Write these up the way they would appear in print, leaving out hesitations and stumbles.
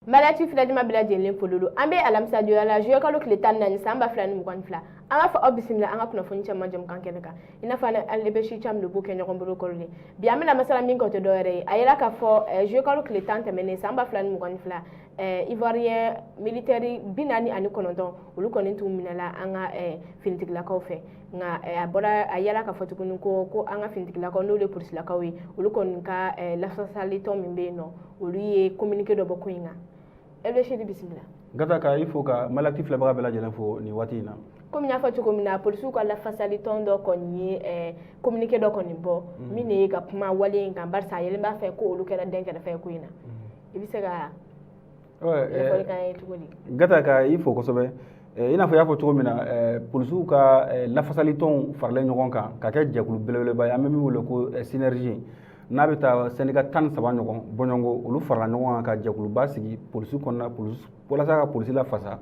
Malati fila dima bila jelen fololo ambe alamsa dio la jio kalo kletan na samba fla ni mukwan fla anga fa obisimla anga kuna foncha majam kankeneka ina fa albeshi cham lubu kenyo kombolo kolle biame na masala min ko to doere ayela ka fo jio kalo kletan temene samba fla ni mukwan fla ivoirien militaire binani ani kononton ulu konin tuminala anga fintigla ko fe nga abora ayela ka fo tukunu ko anga fintigla ko no le pour la kawi ulu konin ka la socialité mimbe no ulu ye communiquer do bokuinga elbeshi bismillah gata ka il faut ka malati fla baga bela jelen fo ni wati na comme nya fa tuko mina police ko la facilité do konni communiquer do konni bo mine ga kuma wali nga barsa yele ba fe ko ulu kera denka da fe kuina ibisega gata ka il faut ko sobe ina fa ya fo tuko mina police ka la facilité farle ñogon kan ka ke jekulu belele ba ya memi wole ko synergie n'a bɛ taa Sénégal 13 ɲɔgɔn bɔɲɔgɔnko olu farala ɲɔgɔn kan ka jɛkuluba sigi polisi kɔnɔna walasa ka polisi lafasa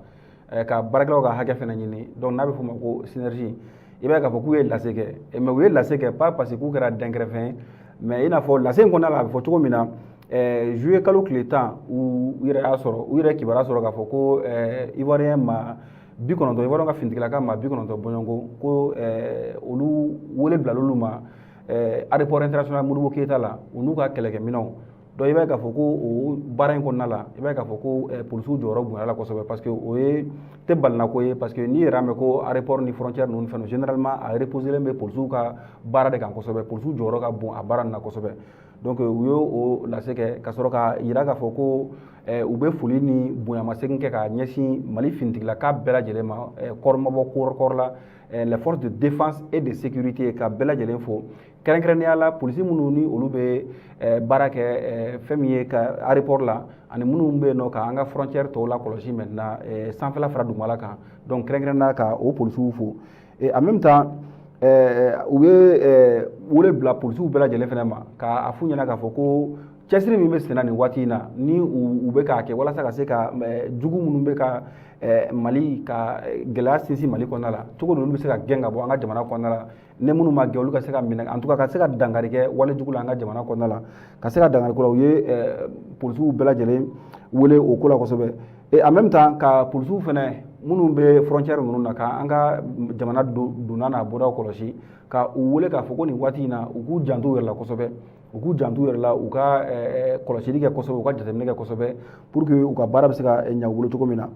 ka baarakɛlaw ka hakɛ fɛnɛ ɲini donc n'a bɛ f'o ma ko synergie i b'a ye k'a fɔ k'u ye lase kɛ mais u ye lase kɛ pas parce que k'u kɛra dɛnkɛrɛfɛn ye mais i n'a fɔ lase in kɔnɔna la a bɛ fɔ cogo min na juillet kalo tile 10 u yɛrɛ y'a sɔrɔ u yɛrɛ kibaruya sɔrɔ k'a fɔ ko ivoirien ma 90 ivoirien ka finitigilaka ma 90 bɔɲɔgɔnko ko olu wele bilal'olu ma aéroport international Modibo Keita la u n'u ka kɛlɛkɛminɛnw donc i b'a ye k'a fɔ ko o baara in kɔnɔna la i b'a ye k'a fɔ ko polisiw jɔyɔrɔ bonyana la kosɛbɛ parce que o ye tɛ balinako ye parce que n'i yɛrɛ y'a mɛn ko aéroport ni frontière ninnu fɛn généralement a reposelen bɛ polisiw ka baara de kan kosɛbɛ polisiw jɔyɔrɔ ka bon a baara nin na kosɛbɛ donc u y'o lase kɛ ka sɔrɔ ka yira k'a fɔ ko u bɛ foli ni bonyamasegin kɛ ka ɲɛsin Mali finitigilaka bɛɛ lajɛlen ma kɔɔri ma bɔ kɔɔri la les forces de défense et de sécurité ka bɛɛ lajɛlen fo kɛrɛnkɛrɛnnenya la polisi minnu ni olu bɛ baara kɛ fɛn min ye ka aéroport la ani minnu bɛ yen nɔ ka an ka frontière tɔw la kɔlɔsi maintenant sanfɛla fara dugumala kan donc kɛrɛnkɛrɛnnenya ka o polisiw fo en même temps u bɛ wele bila polisiw bɛɛ lajɛlen fɛnɛ ma k'a f'u ɲɛna k'a fɔ ko cɛsiri min bɛ senna nin waati in na ni u bɛ k'a kɛ walasa ka se ka jugu minnu bɛ ka Mali ka gɛlɛya sinsin Mali kɔnɔna la cogo olu bɛ se ka gɛn ka bɔ an ka jamana kɔnɔna la ne minnu ma gɛn olu ka se ka minɛ en tout cas ka se ka dankari kɛ wale jugu la an ka jamana kɔnɔna la ka se ka dankari ko la u ye polisiw bɛɛ lajɛlen wele o ko la kosɛbɛ et en même temps ka polisiw fɛnɛ minnu bɛ frontière ninnu na ka an ka jamana donna n'a bɔdaw kɔlɔsi ka u wele k'a fɔ ko nin waati in na u k'u janto u yɛrɛ la kosɛbɛ u k'u janto u yɛrɛ la u ka kɔlɔsili kɛ kosɛbɛ u ka jateminɛ kɛ kosɛbɛ pour que u ka baara bɛ se ka ɲɛ u bolo cogo min na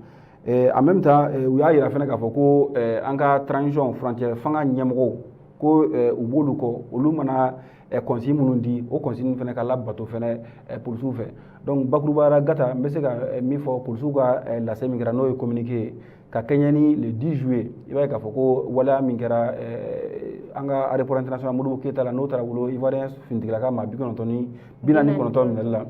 en même temps u y'a yira fɛnɛ k'a fɔ ko an ka transition frontière fanga ɲɛmɔgɔw ko u b'olu kɔ olu mana consigne minnu di o consigne fɛnɛ ka labato fɛnɛ polisiw fɛ donc bakurubara gata n bɛ se ka min fɔ polisiw ka lase min kɛra n'o ye communiqué ye ka kɛɲɛ ni le 10 juillet i b'a ye k'a fɔ ko waleya min kɛra an ka aéroport international Modibo Keita la n'o taara wolo ivoirien finitigilaka ma 49 minɛli la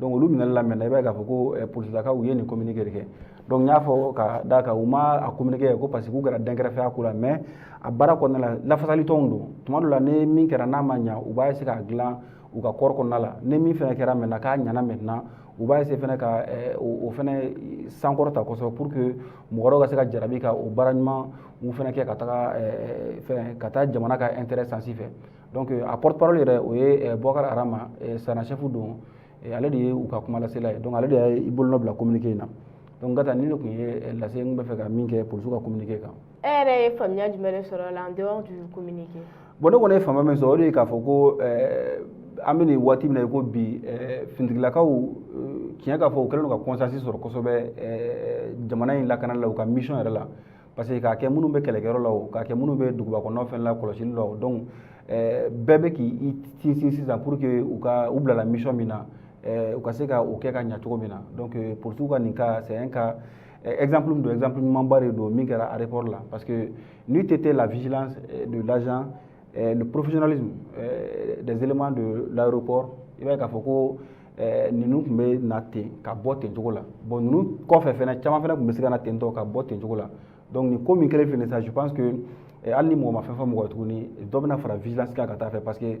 donc olu minɛli la maintenant i b'a ye k'a fɔ ko polisilakaw u ye nin communiqué de kɛ donc n y'a fɔ ka d'a kan u ma a communiqué ko parce que k'u kɛra dɛnkɛrɛfɛya ko la mais a baara kɔnɔna la lafasali tɔnw don tuma dɔ la ni min kɛra n'a ma ɲa u b'a essayer k'a dilan u ka kɔɔri kɔnɔna la ni min fɛnɛ kɛra maintenant k'a ɲana maintenant u b'a essayer fɛnɛ ka o fɛnɛ sankɔrɔta kosɛbɛ pour que mɔgɔ wɛrɛw ka se ka jarabi ka o baara ɲuman u fɛnɛ kɛ ka taga ka taa jamana ka intérêt sansi fɛ donc a porte parole yɛrɛ o ye Boubacar Arama sana chef don ale de ye u ka kuma lasela ye donc ale de y'a bolonɔ bila communiqué in na donc gata ni ne tun ye lase n bɛ fɛ ka min kɛ polisiw ka communiqué kan e yɛrɛ ye faamuya jumɛn de sɔrɔ la en dehors du communiqué bon ne kɔni ye faamuya min sɔrɔ o de ye k'a fɔ ko an bɛ nin waati min na i ko bi finitigilakaw tiɲɛ k'a fɔ u kɛlen don ka consensus sɔrɔ kosɛbɛ jamana in lakanali la u ka mission yɛrɛ la parce que k'a kɛ minnu bɛ kɛlɛkɛyɔrɔ la o k'a kɛ minnu bɛ duguba kɔnɔnaw fɛnɛ la kɔlɔsili la o donc bɛɛ bɛ k'i tinsin sisan pour que u bilala mission min na u ka se ka o kɛ ka ɲɛ cogo min na donc polisiw ka nin cas c'est un cas exemple min don exemple ɲumanba de don min kɛra aéroport la parce que n'eût été la vigilance de l'agent le professionnalisme des éléments de l'aéroport i b'a ye k'a fɔ ko ninnu tun bɛ na ten ka bɔ ten cogo la bon ninnu kɔfɛ fɛnɛ caman fɛnɛ tun bɛ se ka na ten tɔ ka bɔ ten cogo la donc nin ko min kɛlen filɛ sa je pense que hali ni mɔgɔ ma fɛn fɛn mɔgɔ tuguni dɔ bɛna fara vigilance kan ka taa fɛ parce que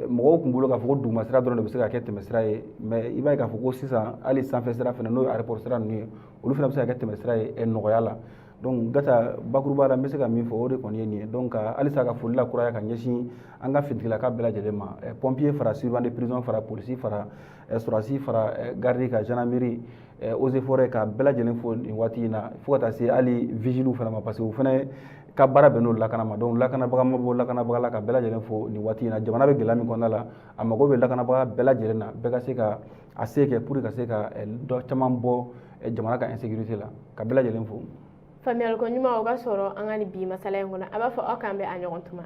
mɔgɔw tun bolo k'a fɔ ko duguma sira dɔrɔn de bɛ se ka kɛ tɛmɛ sira ye mais i b'a ye k'a fɔ ko sisan hali sanfɛ sira fɛnɛ n'o ye aéroport sira ninnu ye olu fɛnɛ bɛ se ka kɛ tɛmɛ sira ye nɔgɔya la donc gata bakuruba la n bɛ se ka min fɔ o de kɔni ye nin ye donc halisa ka foli la kuraya ka ɲɛsin an ka finitigilaka bɛɛ lajɛlen ma pompier fara surveillant de prison fara polisi fara sɔrɔdasi fara garde ka gendarmerie eaux et forêts ka bɛɛ lajɛlen fo nin waati in na fo ka taa se hali vigile fana ma parce que u fana ka baara bɛn n'o lakana ma donc lakanabaga ma bɔ lakanabaga la ka bɛɛ lajɛlen fo nin waati in na jamana bɛ gɛlɛya min kɔnɔna la a mago bɛ lakanabaga bɛɛ lajɛlen na bɛɛ ka se ka a se kɛ pour ka se ka dɔ caman bɔ jamana ka insécurité la ka bɛɛ lajɛlen fo faamuyali ko ɲuman o ka sɔrɔ an ka nin bi masala in kɔnɔ a b'a fɔ aw k'an bɛ a ɲɔgɔn tuma